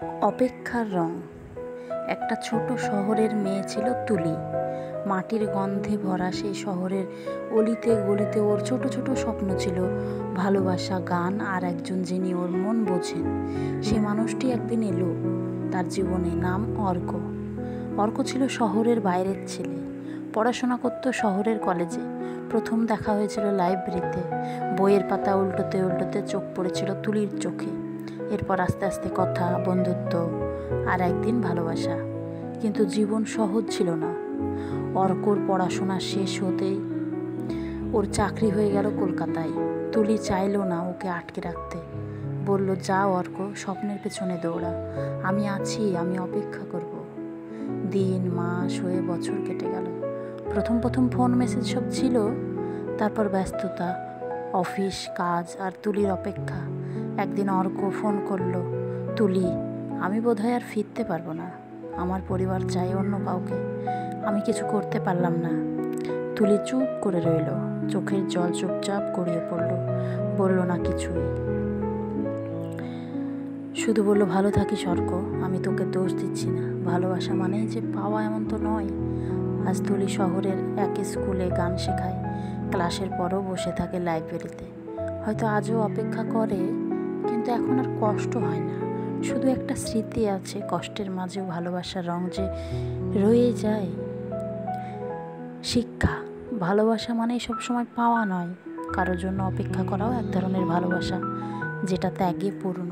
অপেক্ষার রং। একটা ছোট শহরের মেয়ে ছিল তুলি। মাটির গন্ধে ভরা সেই শহরের অলিতে গলিতে ওর ছোট ছোট স্বপ্ন ছিল, ভালোবাসা, গান আর একজন যিনি ওর মন বোঝেন। সে মানুষটি একদিন এলো তার জীবনে, নাম অর্ক। অর্ক ছিল শহরের বাইরের ছেলে, পড়াশোনা করতো শহরের কলেজে। প্রথম দেখা হয়েছিল লাইব্রেরিতে। বইয়ের পাতা উল্টোতে উল্টোতে চোখ পড়েছিল তুলির চোখে। এরপর আস্তে আস্তে কথা, বন্ধুত্ব আর একদিন ভালোবাসা। কিন্তু জীবন সহজ ছিল না। অর্কর পড়াশোনা শেষ হতেই ওর চাকরি হয়ে গেল কলকাতায়। তুলি চাইল না ওকে আটকে রাখতে। বলল, যাও অর্ক, স্বপ্নের পেছনে দৌড়া, আমি আছি, আমি অপেক্ষা করব। দিন, মাস হয়ে বছর কেটে গেল। প্রথম প্রথম ফোন মেসেজ সব ছিল, তারপর ব্যস্ততা, অফিস, কাজ আর তুলির অপেক্ষা। একদিন অর্ক ফোন করলো, তুলি, আমি বোধহয় আর ফিরতে পারবো না, আমার পরিবার চাই অন্য কাউকে, আমি কিছু করতে পারলাম না। তুলি চুপ করে রইল, চোখের জল চুপচাপ গড়িয়ে পড়ল, বলল না কিছুই। শুধু বলল, ভালো থাকিস অর্ক, আমি তোকে দোষ দিচ্ছি না, ভালোবাসা মানেই যে পাওয়া এমন তো নয়। আজ তুলি শহরের এক স্কুলে গান শেখায়, ক্লাসের পরও বসে থাকে লাইব্রেরিতে। হয়তো আজও অপেক্ষা করে, কিন্তু এখন আর কষ্ট হয় না, শুধু একটা স্মৃতি আছে, কষ্টের মাঝেও ভালোবাসার রং যে রয়ে যায়। শিক্ষা, ভালোবাসা মানেই সবসময় পাওয়া নয়, কারোর জন্য অপেক্ষা করাও এক ধরনের ভালোবাসা, যেটা ত্যাগে পূর্ণ।